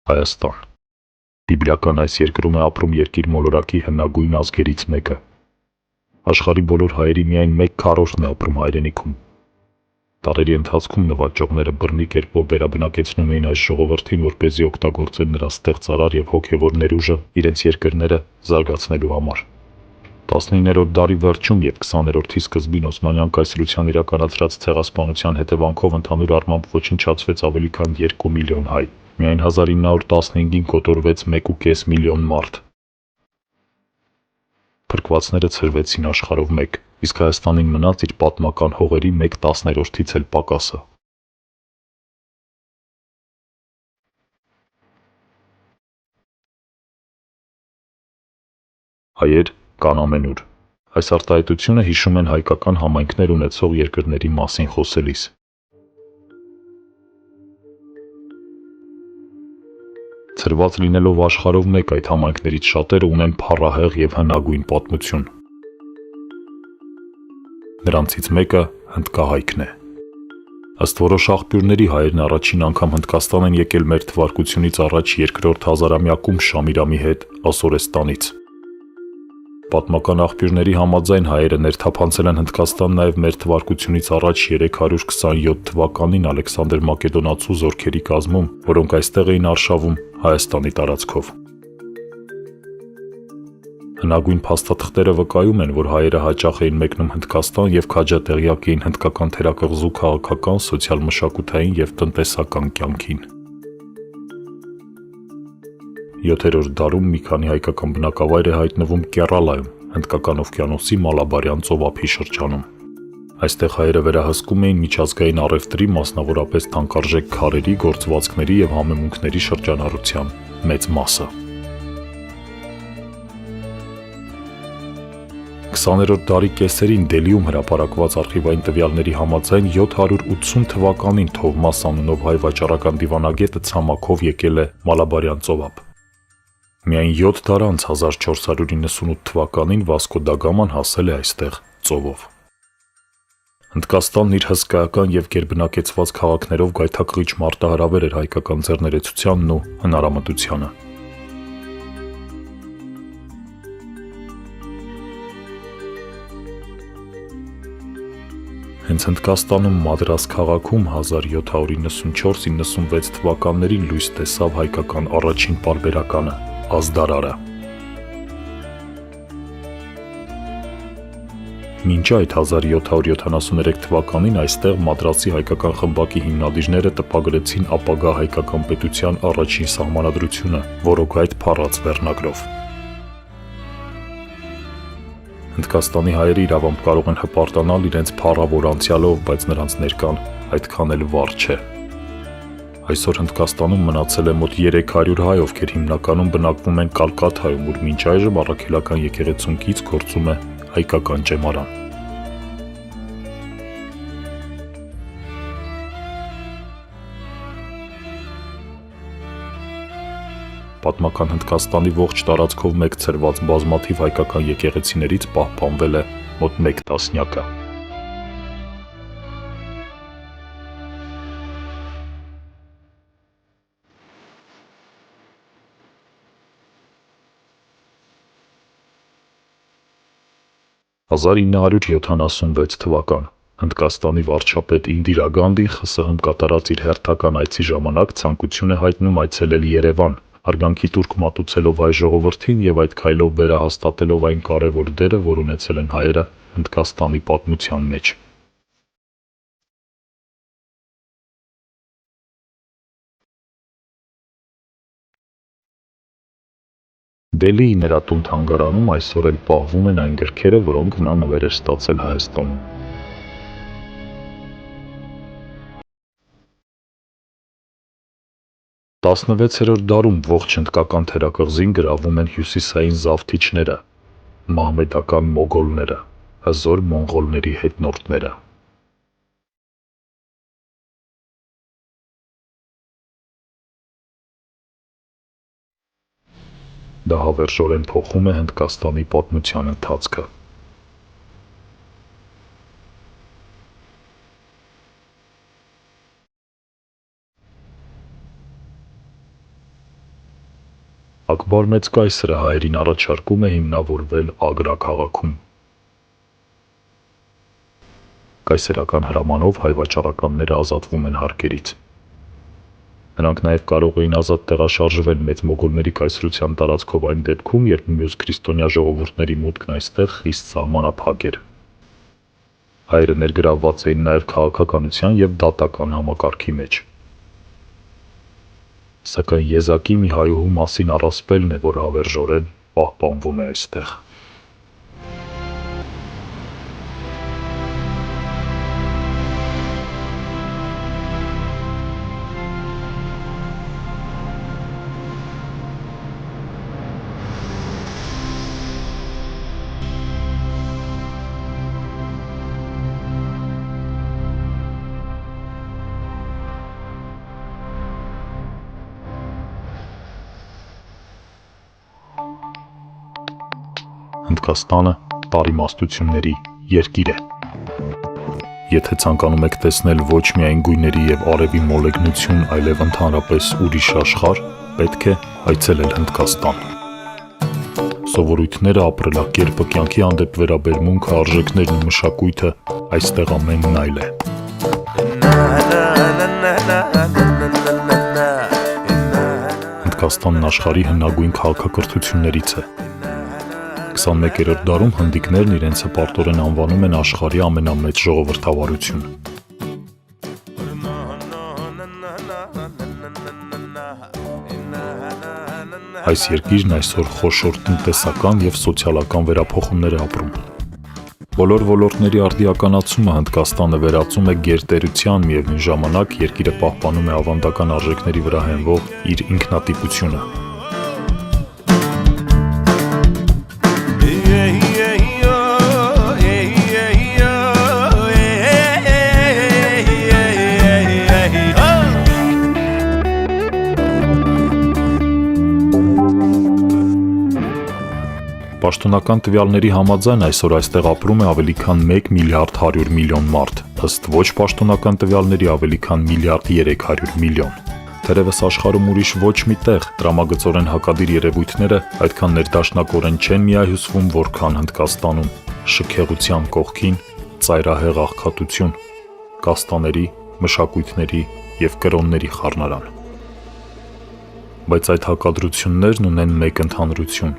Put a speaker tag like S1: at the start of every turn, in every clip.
S1: Հայաստան։ Բիբլիական այս երկրում է ապրում երկիր մոլորակի հնագույն ազգերից մեկը։ Աշխարհի բոլոր հայերի միայն 1/4-ն է ապրում հայրենիքում։ Տարերի ընթացքում նվաճողները բռնի կերպով վերաբնակեցնում էին այս ժողովրդին, որպեսզի օգտագործեն նրա ստեղծարար եւ հոգեվոր ներուժը իրենց երկրները զարգացնելու համար։ 19-րդ դարի վերջում եւ 20-րդի սկզբին Օսմանյան կայսրության իրականացրած ցեղասպանության հետևանքով ընդհանուր առմամբ ոչնչացվեց ավելի քան 2 միլիոն հայ։ Միայն 1915-ին կոտորվեց 1.5 միլիոն մարդ։ Փրկվածները ցրվեցին աշխարհով մեկ, իսկ Հայաստանին մնաց իր պատմական հողերի 1/10-ից էլ պակասը։ Հայեր կան ամենուր։ Այս արտահայտությունը հիշում են հայկական համայնքներ ունեցող երկրների մասին խոսելիս։ Ցրված լինելով աշխարհով մեկ, այդ համայնքներից շատերը ունեն փառահեղ եւ հնագույն պատմություն։ Նրանցից մեկը հնդկահայքն է։ Ըստ որոշ աղբյուրների հայերն առաջին անգամ Հնդկաստան են եկել մեր թվարկությունից առաջ 2-րդ հազարամյակում Շամիրամի հետ Ասորեստանից։ Պատմական աղբյուրների համաձայն հայերը ներթափանցել են Հնդկաստան նաև մեր թվարկությունից առաջ 327 թվականին Ալեքսանդր Մակեդոնացու զորքերի կազմում, որոնք այստեղ էին արշավում Հայաստանի տարածքով։ Հնագույն փաստաթղթերը վկայում են, որ հայերը հաճախ էին մեկնում Հնդկաստան եւ քաջատեղյակ էին հնդկական թերակղզու քաղաքական, սոցիալ-մշակութային եւ տնտեսական կյանքին։ 7-րդ դարում մի քանի հայկական բնակավայր է հայտնվում Կեռալայում, Հնդկական օվկիանոսի Մալաբարյան ծովափի շրջանում։ Այստեղ հայերը վերահսկում էին միջազգային առևտրի, մասնավորապես թանկարժեք քարերի, գործվածքների եւ համեմունքների շրջանառության մեծ մասը։ 20-րդ դարի կեսերին Դելիում հրապարակված արխիվային տվյալների համաձայն 780 թվականին Թովմաս անունով հայ վաճառական դիվանագետը ցամաքով եկել է Մալաբարյան ծովափ։ Միայն 7 դար անց 1498 թվականին Վասկո դա Գաման հասել է այստեղ ծովով։ Հնդկաստանն իր հսկայական եւ գերբնակեցված քաղաքներով գայթակղիչ մարտահրավեր էր հայկական ձեռներեցությանն ու հնարամտությանը։ Հենց Հնդկաստանում Մադրաս քաղաքում 1794-96 թվականներին լույս տեսավ հայկական առաջին պարբերականը՝ ազդարարը։ Մինչ այդ 1773 թվականին այստեղ Մադրասի հայկական խմբակի հիմնադիրները տպագրեցին ապագա հայկական պետության առաջին սահմանադրությունը, որոգայթ փառած վերնագրով։ Հնդկաստանի հայերը իրավամբ կարող են հպարտանալ իրենց փառավոր անցյալով, բայց նրանց ներկան այդքան էլ վառ չէ։ Այսօր Հնդկաստանում մնացել է մոտ 300 հայ, ովքեր հիմնականում բնակվում են Կալկաթայում, ուր մինչ այժմ առաքելական եկեղեցուն կից գործում է հայկական ճեմարան։ Պատմական Հնդկաստանի ողջ տարածքով մեկ ցրված բազմաթիվ հայկական եկեղեցիներից պահպանվել է մոտ 1 տասնյակը։ «1976 թվական Հնդկաստանի վարչապետ Ինդիրա Գանդին ԽՍՀՄ կատարած իր հերթական այցի ժամանակ ցանկություն է հայտնում այցելել Երևան, հարգանքի տուրք մատուցելով հայ ժողովրդին եւ այդ քայլով վերահաստատելով այն կարեւոր դերը, որ ունեցել են հայերը Հնդկաստանի պատմության մեջ։ Դելիի նրա տուն-թանգարանում այսօր էլ պահվում են այն գրքերը, որոնք նա նվեր էր ստացել Հայաստանում։ 16-րդ դարում ողջ հնդկական թերակղզին գրավում են հյուսիսային զավթիչները, մահմեդական մոգոլները, հզոր մոնղոլների հետնորդները։ Դա հավերժորեն փոխում է Հնդկաստանի պատմության ընթացքը։ Բարմեծ կայսրը հայերին առաջարկում է հիմնավորվել Ագրա քաղաքում։ Կայսերական հրամանով հայ վաճառականները ազատվում են հարկերից։ Նրանք նաև կարող էին ազատ տեղաշարժվել Մեծ Մոգոլների կայսրության տարածքով այն դեպքում, երբ մյուս քրիստոնյա ժողովուրդների մուտքն այստեղ խիստ սահմանափակ էր։ Հայերը ներգրավված էին նաև քաղաքականության և դատական համակարգի մեջ։ Սակայն եզակի մի հայուհու մասին առասպելն է, որ հավերժորեն պահպանվում է այստեղ։ Հնդկաստանը տարիմաստությունների երկիր է։ Եթե ցանկանում եք տեսնել ոչ միայն գույների և արևի մոլեգնություն, այլև ընդհանրապես ուրիշ աշխարհ, պետք է այցելել Հնդկաստան։ Սովորույթները, ապրելակերպը, կյանքի հանդեպ վերաբերմունքը, արժեքներն ու մշակույթը այստեղ ամենն այլ է։ Հնդկաստանն աշխարհի հնագույն քաղաքակրթություններից է։ 21-րդ դարում հնդիկներն իրենց հպարտորեն անվանում են աշխարհի ամենամեծ ժողովրդավարություն։ Այս երկիրն այսօր խոշոր տնտեսական և սոցիալական վերափոխումներ է ապրում։ Բոլոր ոլորտների արդիականացումը Հնդկաստանը վերածում է գերտերության, միևնույն ժամանակ երկիրը պահպանում է ավանդական արժեքների վրա հենվող իր ինքնատիպությունը։ Պաշտոնական տվյալների համաձայն այսօր այստեղ ապրում է ավելի քան 1 միլիարդ 100 միլիոն մարդ, ըստ ոչ պաշտոնական տվյալների ավելի քան 1 միլիարդ 300 միլիոն։ Թերևս աշխարհում ուրիշ ոչ մի տեղ տրամագծորեն հակադիր երևույթները այդքան ներդաշնակորեն չեն միահյուսվում, որքան Հնդկաստանում՝ շքեղության կողքին ծայրահեղ աղքատություն, կաստաների, մշակույթների և կրոնների խառնարան։ Բայց այդ հակադրություններն ունեն մեկ ընդհանրություն.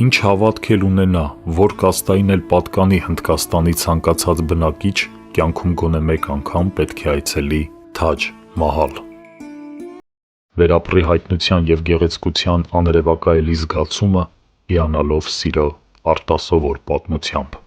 S1: ինչ հավատք էլ ունենա, որ կաստային էլ պատկանի Հնդկաստանի ցանկացած բնակիչ, կյանքում գոնե մեկ անգամ պետք է այցելի Թաջ Մահալ։ Վերապրի հայտնության և գեղեցկության աներևակայելի զգացումը, հիանալով սիրո արտասովոր պատմությամբ։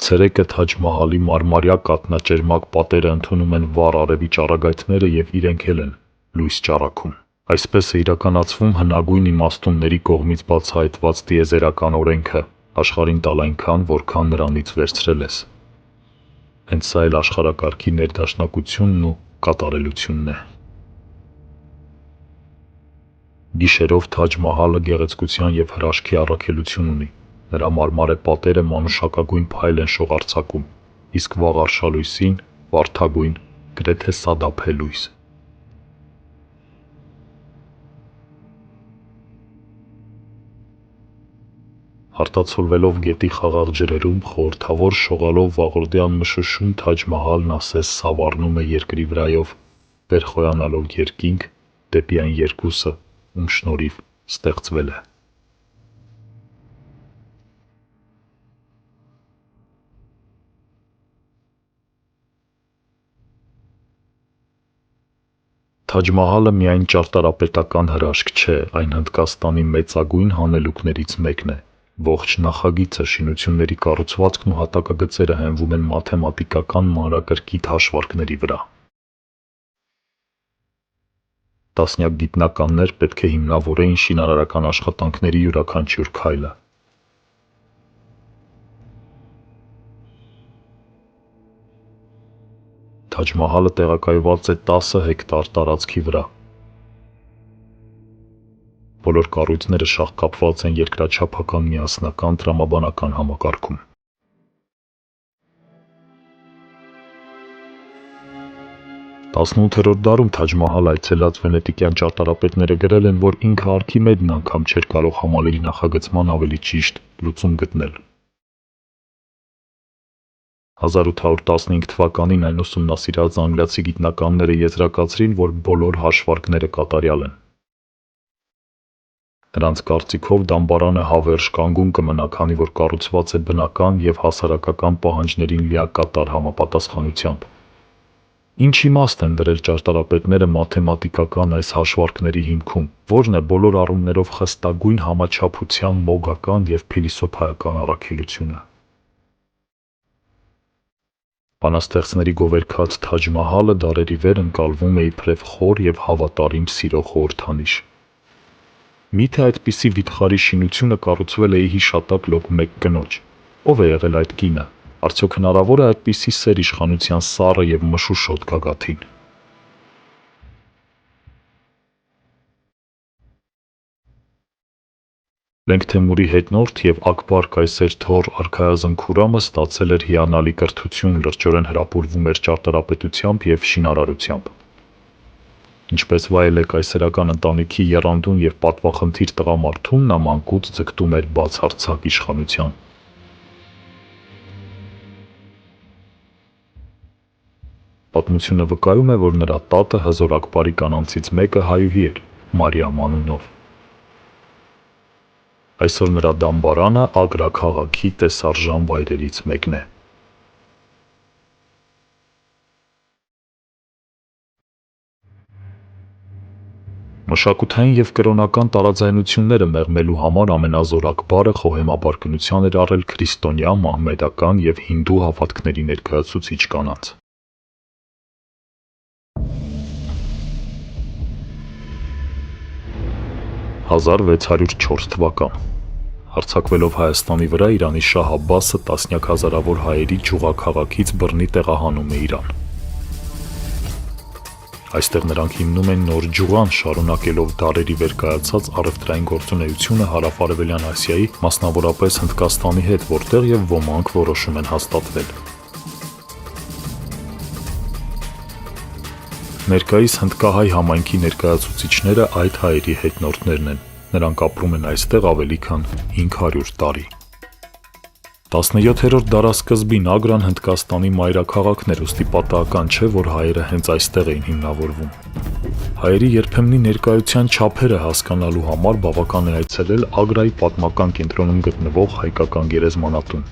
S1: Ցերեկը Թաջ Մահալի մարմարյա կաթնաճերմակ պատերը ընդունում են վառ արևի ճառագայթները և իրենք էլ են լույս ճառագում։ Այսպես է իրականացվում հնագույն իմաստունների կողմից բացահայտված տիեզերական օրենքը՝ աշխարհին տալ այնքան, որքան նրանից վերցրել ես։ Հենց սա էլ աշխարհակարգի ներդաշնակությունն ու կատարելությունն է։ Գիշերով Թաջ Մահալը գեղեցկության և հրաշքի առաքելություն ունի։ Նրա մարմարե պատերը մանուշակագույն փայլ են շողարձակում, իսկ վաղ արշալույսին՝ վարդագույն, գրեթե սադափե լույս։ Արտացոլվելով գետի խաղաղ ջրերում, խորհրդավոր շողալով վաղորդյան մշուշում Թաջ Մահալն ասես սավառնում է երկրի վրայով, վեր խոյանալով երկինք դեպի այն երկուսը, ում շնորհիվ ստեղծվել է։ Թաջ Մահալը միայն ճարտարապետական հրաշք չէ, այն Հնդկաստանի մեծագույն հանելուկներից մեկն է։ Ողջ նախագիծը, շինությունների կառուցվածքն ու հատակագծերը հենվում են մաթեմատիկական մանրակրկիտ հաշվարկների վրա։ Տասնյակ գիտնականներ պետք է հիմնավորեին շինարարական աշխատանքների յուրաքանչյուր քայլը։ Թաջ Մահալը տեղակայված է 10 հեկտար տարածքի վրա։ Բոլոր կառույցները շաղկապված են երկրաչափական միասնական տրամաբանական համակարգում։ 18-րդ դարում Թաջ Մահալ այցելած վենետիկյան ճարտարապետները գրել են, որ ինքը Արքիմեդն անգամ չէր կարող համալիրի նախագծման ավելի ճիշտ լուծում գտնել։ 1815 թվականին այն ուսումնասիրած անգլիացի գիտնականները եզրակացրին, որ բոլոր հաշվարկները կատարյալ են։ Նրանց կարծիքով դամբարանը հավերժ կանգուն կմնա, քանի որ կառուցված է բնական և հասարակական պահանջներին լիակատար համապատասխանությամբ։ Ինչ իմաստ են դրել ճարտարապետները մաթեմատիկական այս հաշվարկների հիմքում, որն է բոլոր առումներով խստագույն համաչափության մոգական և փիլիսոփայական առաքելությունը։ Բանաստեղծների գովերգած Թաջ Մահալը դարերի վեր ընկալվում է իբրև խոր և հավատարիմ սիրո խորհրդանիշ։ Միթե այդպիսի վիթխարի շինությունը կառուցվել է հիշատակ լոկ մեկ կնոջ։ Ո՞վ է եղել այդ կինը։ Արդյոք հնարավոր է այդպիսի սեր իշխանության սառը և մշուշոտ գագաթին։ Լենգթեմուրի հետնորդ և Աքբար Կայսեր Թոր արքայազն Քուրամը ստացել էր հիանալի կրթություն, լրջորեն հրապուրվում էր ճարտարապետությամբ և շինարարությամբ։ Ինչպես վայել է կայսերական ընտանիքի եռանդուն և պատվախնդիր տղամարդում, նա մանկուց ձգտում էր բացարձակ իշխանության։ Պատմությունը վկայում է, որ նրա տատը հզոր Աքբարի կանանցից մեկը հայուհի էր, Մարիամ անունով։ Այսօր նրա դամբարանը Ագրա քաղաքի տեսարժան վայրերից մեկն է։ Մշակութային և կրոնական տարաձայնությունները մեղմելու համար ամենազոր Աքբարը խոհեմաբար քննության էր առել քրիստոնյա, մահմեդական և հինդու հավատքների ներկայացուցիչ կանանց։ թ. Հարձակվելով Հայաստանի վրա, Իրանի շահ Աբբասը տասնյակ հազարավոր հայերի ջուղաքաղաքից բռնի տեղահանում է Իրան։ Այստեղ նրանք հիմնում են նոր ջուղան, շարունակելով դարերի վեր կայացած առևտրային գործունեությունը Հարավ-Արևելյան Ասիայի, մասնավորապես Հնդկաստանի հետ, որտեղ և ոմանք որոշում են հաստատվել։ Ներկայիս հնդկահայ համայնքի ներկայացուցիչները այդ հայերի հետնորդներն են։ Նրանք ապրում են այստեղ ավելի քան 500 տարի։ 17-րդ դարասկզբին Ագրան Հնդկաստանի մայրաքաղաքն էր, ուստի պատահական չէ, որ հայերը հենց այստեղ էին հիմնավորվում։ Հայերի երբեմնի ներկայության չափերը հասկանալու համար բավական է այցելել Ագրայի պատմական կենտրոնում գտնվող հայկական գերեզմանատուն։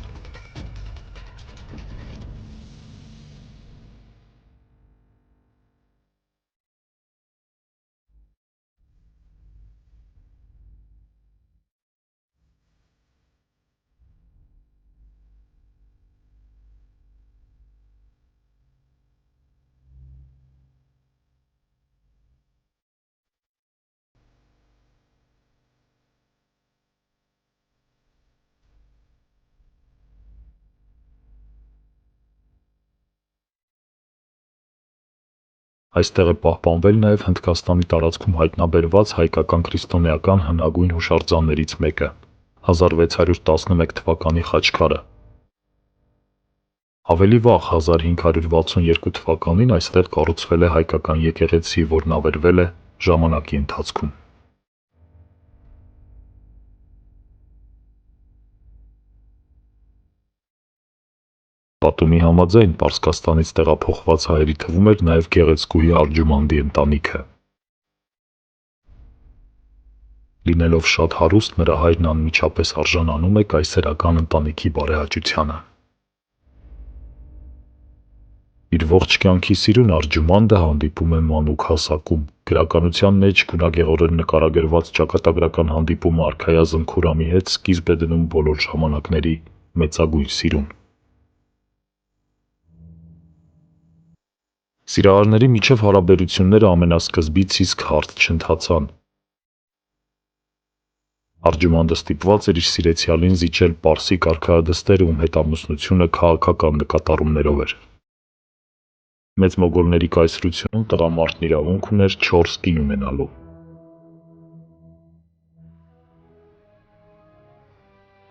S1: Այստեղ է պահպանվել նաև Հնդկաստանի տարածքում հայտնաբերված հայկական քրիստոնեական հնագույն հուշարձաններից մեկը՝ 1611 թվականի խաչքարը։ Ավելի վաղ՝ 1562 թվականին այստեղ կառուցվել է հայկական եկեղեցի, որն ավերվել է ժամանակի ընթացքում։ Պատումի համաձայն, Պարսկաստանից տեղափոխված հայերի թվում էր նաև գեղեցկուհի Արգումանդի ընտանիքը։ Լինելով շատ հարուստ, նրա հայրն անմիջապես արժանանում է կայսերական ընտանիքի բարեհաճությանը։ Իր ողջ կյանքի սիրուն Արգումանդը հանդիպում է մանուկ հասակում։ Գրականության մեջ գունագեղորեն նկարագրված ճակատագրական հանդիպումը արքայազն Քուրամի հետ սկիզբ է դնում բոլոր ժամանակների մեծագույն սիրուն։ Սիրահարների միջև հարաբերությունները ամենասկզբից իսկ հարթ չընթացան։ Արգումանդը ստիպված էր իր սիրեցյալին զիջել պարսիկ արքայադստեր, ում հետ ամուսնությունը քաղաքական նկատառումներով էր։ Մեծ մոգոլների կայսրությունում տղամարդն իրավունք ուներ 4 կին ունենալու։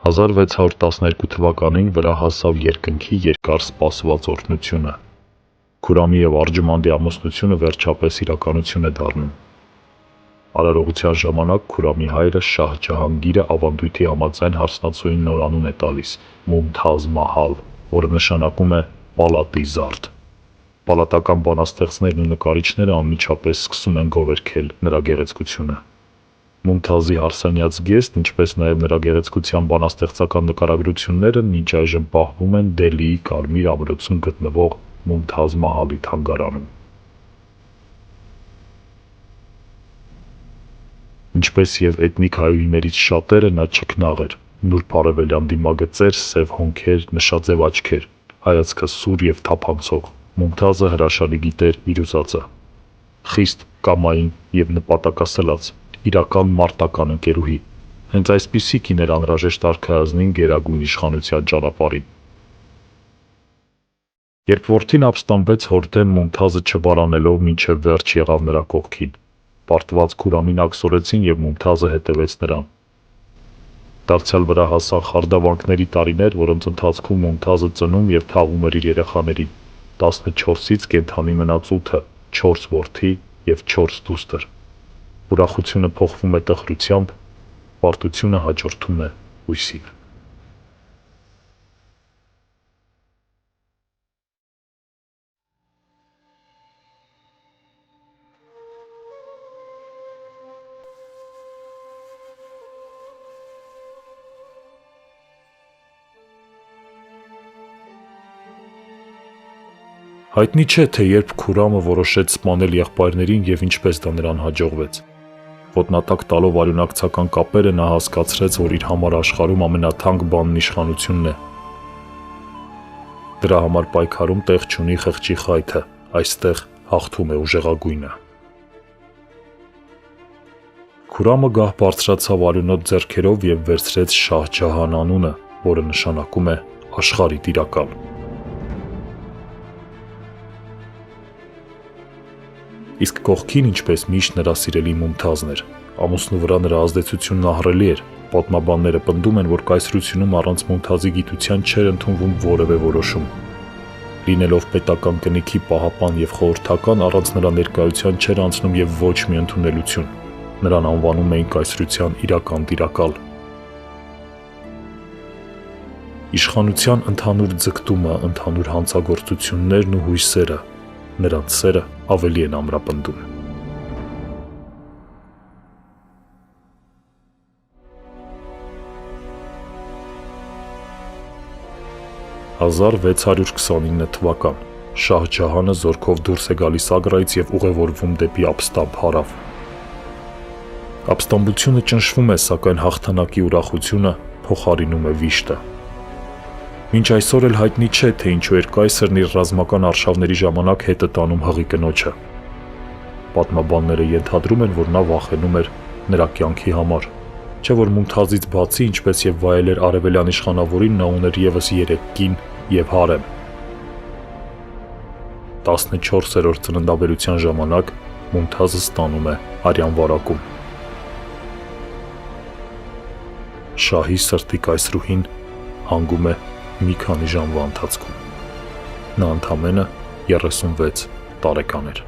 S1: 1612 թվականին վրա հասավ երկնքի երկար սպասված օրհնությունը։ Քուրամի և Արգջմանդի ամուսնությունը վերջապես իրականություն է դառնում։ Արարողության ժամանակ Քուրամի հայրը Շահ Ջահանգիրը ավանդույթի համաձայն հարսնացուին նոր անուն է տալիս՝ Մումթազ Մահալ, որը նշանակում է պալատի զարդ։ Պալատական բանաստեղծներն ու նկարիչները անմիջապես սկսում են գովերգել նրա գեղեցկությունը։ Մումթազի հարսանյաց գեստ, ինչպես նաև նրա գեղեցկության բանաստեղծական նկարագրությունները մինչ այժմ պահվում են Դելիի Կարմիր ամրոցում գտնվող Մումթազ Մահալի թանգարանում։ Ինչպես և էթնիկ հայուհիներից շատերը, նա չքնաղ էր, նուրբ արևելյան դիմագծեր, սև հոնքեր, նշաձև աչքեր, հայացքը սուր և թափանցող։ Մումթազը հրաշալի գիտեր իր ուզածը։ Խիստ կամային և նպատակասլաց, իրական մարտական ընկերուհի։ Հենց այսպիսիքին էր անհրաժեշտ արքայազնին գերագույն իշխանության ճանապարհին։ Երբ որդին ապստամբեց հոր դեմ, Մումթազը չբարանելով մինչև վերջ եղավ նրա կողքին։ Պարտված Քուրամին աքսորեցին և Մումթազը հետևեց նրան։ Դարձյալ վրա հասան խարդավանքների տարիներ, որոնց ընթացքում Մումթազը ծնում և թաղում էր իր երեխաներին։ 14-ից կենդանի մնաց 8-ը, 4 որդի և 4 դուստր։ Ուրախությունը փոխվում է տխրությամբ, պարտությունը հաջորդում է հույսին։ Հայտնի չէ, թե երբ Քուրամը որոշեց սպանել եղբայրներին և ինչպես դա նրան հաջողվեց։ Ոտնատակ տալով արյունակցական կապերը նա հասկացրեց, որ իր համար աշխարհում ամենաթանկ բանն իշխանությունն է։ Դրա համար պայքարում տեղ չունի խղճի խայթը, այստեղ հաղթում է ուժեղագույնը։ Քուրամը գահ բարձրացավ արյունոտ ձեռքերով և վերցրեց Շահ Ջահան անունը, որը նշանակում է աշխարհի տիրակալ։ Իսկ կողքին, ինչպես միշտ, նրա սիրելի Մումթազն էր։ Ամուսնու վրա նրա ազդեցությունն ահռելի էր։ Պատմաբանները պնդում են, որ կայսրությունում առանց Մումթազի գիտության չէր ընդունվում որևէ որոշում։ Լինելով պետական կնիքի պահապան և խորհրդական, առանց նրա ներկայության չէր անցնում և ոչ մի ընդունելություն։ Նրան անվանում էին կայսրության իրական տիրակալ։ Իշխանության ընդհանուր ձգտումը, ընդհանուր հանցագործություններն ու հույսերը նրանց սերը ավելի են ամրապնդում։ 1629 թվական Շահ Ջահանը զորքով դուրս է գալիս Ագրայից և ուղևորվում դեպի Ապստամբ հարավ։ Ապստամբությունը ճնշվում է, սակայն հաղթանակի ուրախությունը փոխարինում է վիշտը։ Մինչ այսօր էլ հայտնի չէ, թե ինչու էր կայսրն իր ռազմական արշավների ժամանակ հետը տանում հղի կնոջը։ Պատմաբանները ենթադրում են, որ նա վախենում էր նրա կյանքի համար, չէ՞ որ Մումթազից բացի, ինչպես և վայելեր արևելյան իշխանավորին, նա ուներ ևս 3 կին և հարեմ։ 14-րդ ծննդաբերության ժամանակ Մումթազը ստանում է արյան վարակում։ Շահի սրտի կայսրուհին հանգում է մի քանի ժամվա ընթացքում։ Նա ընդամենը 36 տարեկան էր։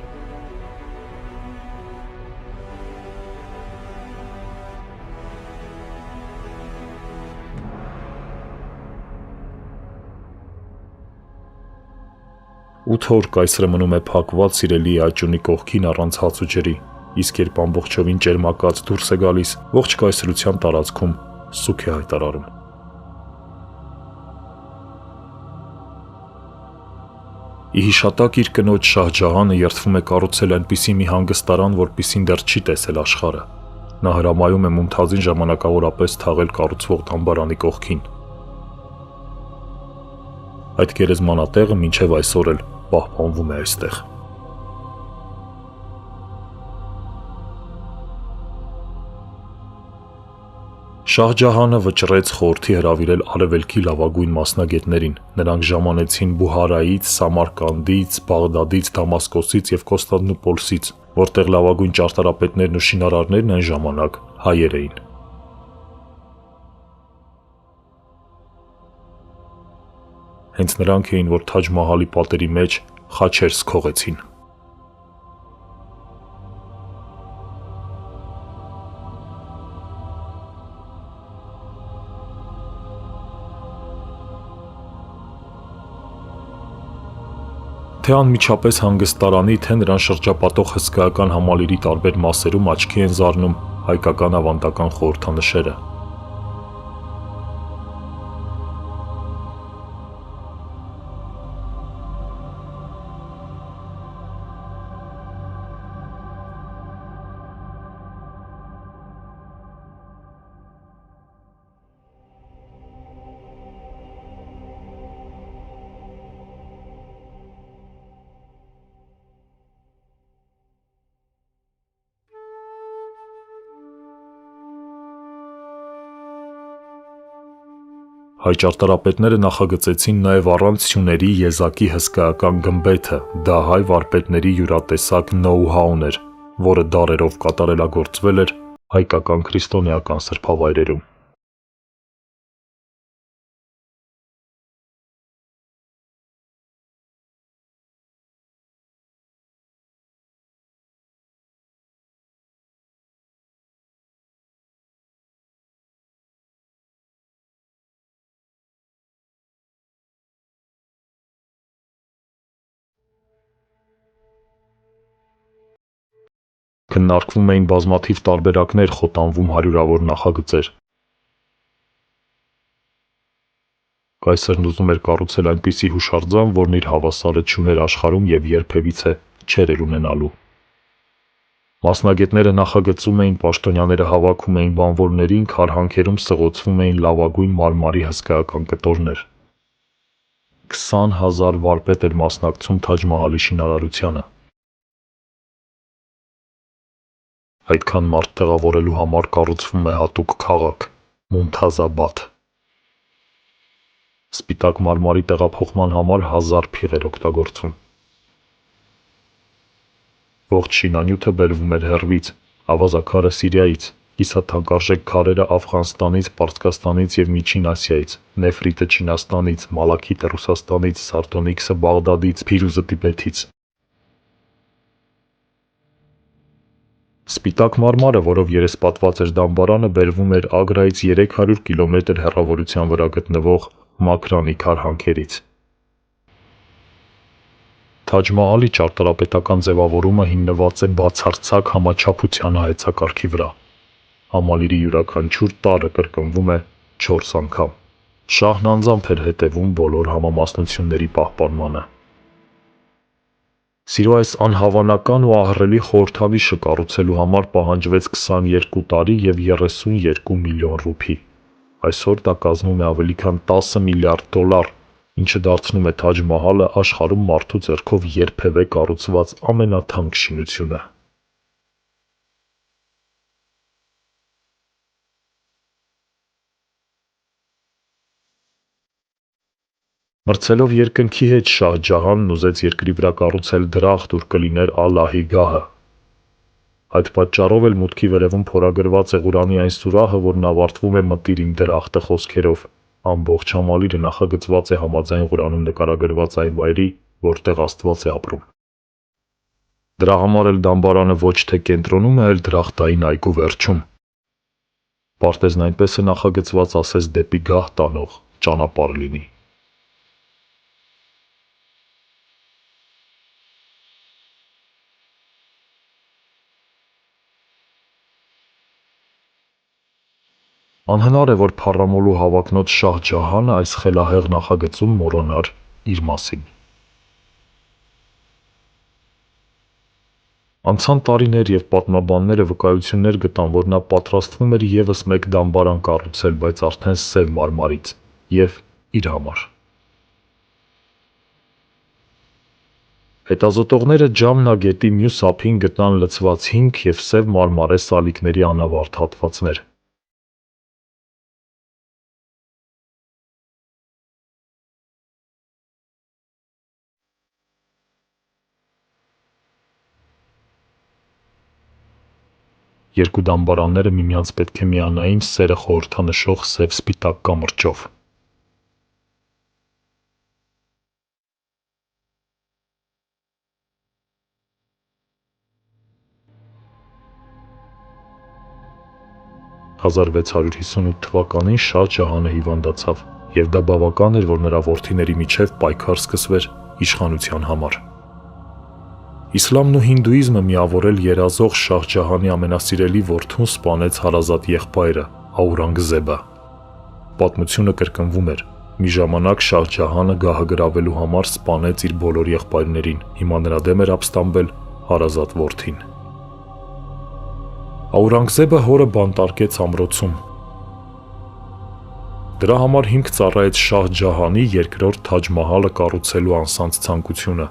S1: Ութ օր կայսրը մնում է փակված սիրելիի աճյունի կողքին առանց հաց ու ջրի, իսկ երբ ամբողջովին ճերմակած դուրս է գալիս, ողջ կայսրության տարածքում սուգ է հայտարարում։ Ի հիշատակ իր կնոջ Շահ Ջահանը երդվում է կառուցել այնպիսի մի հանգստարան, որպիսին դեռ չի տեսել աշխարհը։ Նա հրամայում է Մումթազին ժամանակավորապես թաղել կառուցվող դամբարանի կողքին։ Այդ գերեզմանատեղը մինչև այսօր էլ պահպանվում է այստեղ։ Շահ Ջահանը վճռեց խորհրդի հրավիրել արևելքի լավագույն մասնագետներին։ Նրանք ժամանեցին Բուհարայից, Սամարկանդից, Բաղդադից, Դամասկոսից և Կոստանդնուպոլսից, որտեղ լավագույն ճարտարապետներն ու շինարարներն այն ժամանակ հայեր էին։ Հենց նրանք էին, որ Թաջ Մահալի պատերի մեջ խաչեր սքողեցին։ Թե անմիջապես հանգստարանի, թե նրան շրջապատող հսկայական համալիրի տարբեր մասերում աչքի են զարնում հայկական ավանդական խորհրդանշերը։ Հայ ճարտարապետները նախագծեցին նաև առանց սյուների եզակի հսկայական գմբեթը, դա հայ վարպետների յուրատեսակ նոու-հաուն էր, որը դարերով կատարելագործվել էր հայկական քրիստոնեական սրբավայրերում։ Քննարկվում էին բազմաթիվ տարբերակներ, խոտանվում հարյուրավոր նախագծեր։ Կայսրն ուզում էր կառուցել այնպիսի հուշարձան, որն իր հավասարը չուներ աշխարհում և երբևիցե չէր էլ ունենալու։ Մասնագետները նախագծում էին, պաշտոնյաները հավաքում էին բանվորներին, քարհանքերում սղոցվում էին լավագույն մարմարի հսկայական կտորներ։ 20,000 վարպետ էր մասնակցում Թաջ Մահալի շինարարությանը։ Այդքան մարդ տեղավորելու համար կառուցվում է հատուկ քաղաք՝ Մունթազաբադ։ Սպիտակ մարմարի տեղափոխման համար 1000 փիղ էր օգտագործվում։ Ողջ շինանյութը բերվում էր հեռվից, ավազաքարը Սիրիայից, կիսաթանկարժեք քարերը Աֆղանստանից, Պարսկաստանից և Միջին Ասիայից, նեֆրիտը Չինաստանից, մալաքիտը Ռուսաստանից, սարտոնիքսը Բաղդադից, փիրուզը Տիբեթից։ Սպիտակ մարմարը, որով երեսպատված էր դամբարանը, բերվում էր Ագրայից 300 կիլոմետր հեռավորության վրա գտնվող Մաքրանի քարհանքերից։ Թաջ Մահալի ճարտարապետական ձևավորումը հիմնված է բացարձակ համաչափության հայեցակարգի վրա։ Համալիրի յուրաքանչյուր տարրը կրկնվում է 4 անգամ։ Շահն անձամբ էր հետևում բոլոր համամասնությունների պահպանմանը։ Սիրո այս անհավանական ու ահռելի խորհրդանիշը կառուցելու համար պահանջվեց 22 տարի և 32 միլիոն ռուփի։ Այսօր դա կազմում է ավելի քան 10 միլիարդ դոլար, ինչը դարձնում է Թաջ Մահալը աշխարհում մարդու ձեռքով երբևէ կառուցված ամենաթանկ շինությունը։ Մրցելով երկնքի հետ Շահ Ջահանն ուզեց երկրի վրա կառուցել դրախտ, ուր կլիներ Ալլահի գահը։ Այդ պատճառով էլ մուտքի վերևում փորագրված է Ղուրանի այն սուրահը, որն ավարտվում է «Մտիր իմ դրախտը» խոսքերով։ Ամբողջ համալիրը նախագծված է համաձայն Ղուրանում նկարագրված այն վայրի, որտեղ Աստված է ապրում։ Դրա համար էլ դամբարանը ոչ թե կենտրոնում է, այլ դրախտային այգու վերջում։ Պարտեզն այնպես է նախագծված, ասես դեպի գահ տանող ճանապարհ լինի։ Անհնար է, որ փառամոլու հավակնոտ Շահ Ջահանը այս խելահեղ նախագծում մոռանար իր մասին։ Անցան տարիներ և պատմաբանները վկայություններ գտան, որ նա պատրաստվում էր ևս մեկ դամբարան կառուցել, բայց արդեն սև մարմարից և իր համար։ Հետազոտողները Ջամնա գետի մյուս ափին գտան լցված 5 և սև մարմարե սալիկների անավարտ հատվածներ։ Երկու դամբարանները միմյանց պետք է միանային սերը խորհրդանշող սև-սպիտակ կամրջով։ 1658 թվականին Շահ Ջահանը հիվանդացավ, եւ դա բավական էր, որ նրա որդիների միջև պայքար սկսվեր իշխանության համար։ Իսլամն ու հինդուիզմը միավորել երազող Շահ Ջահանի ամենասիրելի որդուն սպանեց հարազատ եղբայրը Աուրանգզեբը։ Պատմությունը կրկնվում էր։ Մի ժամանակ Շահ Ջահանը գահը գրավելու համար սպանեց իր բոլոր եղբայրներին, հիմա նրա դեմ էր ապստամբել հարազատ որդին։ Աուրանգզեբը հորը բանտարկեց ամրոցում։ Դրա համար հիմք ծառայեց Շահ Ջահանի երկրորդ Թաջ Մահալը կառուցելու անսանձ ցանկությունը։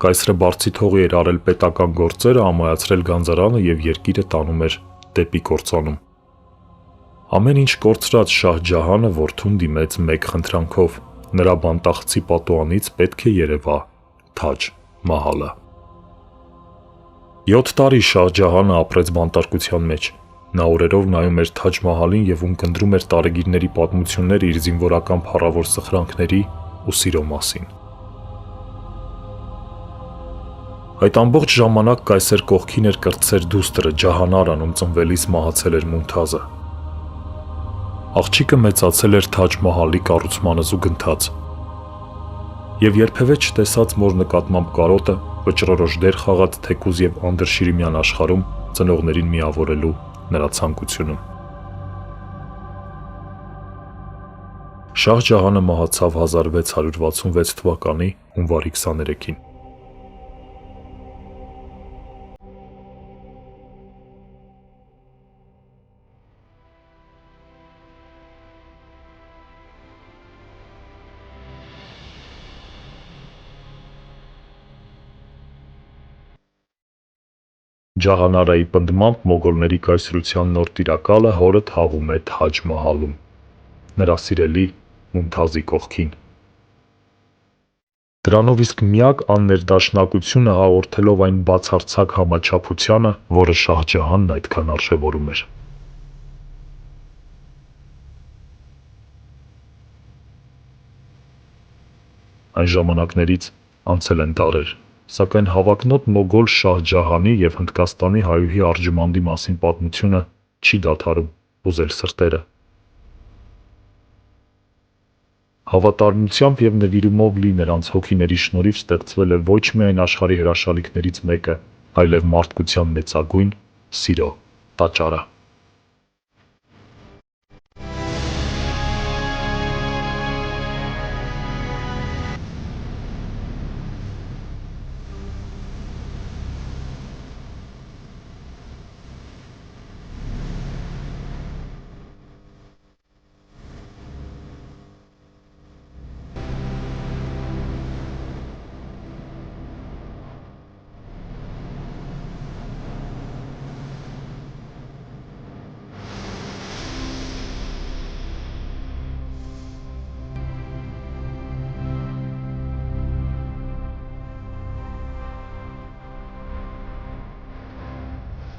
S1: Կայսրը բարձի թողի էր արել պետական գործերը, ամայացրել գանձարանը եւ երկիրը տանում էր դեպի կործանում։ Ամեն ինչ կորցրած Շահ Ջահանը որդուն դիմեց մեկ խնդրանքով. նրա բանտախցի պատուհանից պետք է երևա Թաջ Մահալը։ 7 տարի Շահ Ջահանը ապրեց բանտարկության մեջ։ Նա օրերով նայում էր Թաջ Մահալին եւ ունկնդրում էր տարեգիրների պատմությունները իր զինվորական փառավոր սխրանքների ու սիրո մասին։ Այդ ամբողջ ժամանակ կայսեր կողքին էր կրտսեր դուստրը Ջահանարան, ում ծնվելիս մահացել էր Մունթազը։ Աղջիկը մեծացել էր Թաջ Մահալի կառուցմանը զուգընթաց եւ երբևէ չտեսած մոր նկատմամբ կարոտը վճռորոշ դեր խաղաց թեկուզ եւ անդրշիրիմյան աշխարհում ծնողներին միավորելու նրա ցանկությունում։ Շահ Ջահանը մահացավ 1666 թվականի հունվարի 23-ին։ Ջահանարայի պնդմամբ մոգոլների կայսրության նոր տիրակալը հորը թաղում է Թաջ Մահալում, նրա սիրելի Մունթազի կողքին։ Դրանով իսկ միակ աններդաշնակությունը հաղորդելով այն բացարձակ համաչափությանը, որը Շահ Ջահանն այդքան արժևորում էր։ Այն ժամանակներից անցել են դարեր, սակայն հավակնոտ մոգոլ Շահ Ջահանի եւ Հնդկաստանի հայուհի Արջմանդի մասին պատմությունը չի դադարում հուզել սրտերը։ Հավատարմությամբ եւ նվիրումով լի նրանց հոգիների շնորհիվ ստեղծվել է ոչ միայն աշխարհի հրաշալիքներից մեկը, այլև մարդկության մեծագույն սիրո տաճարը։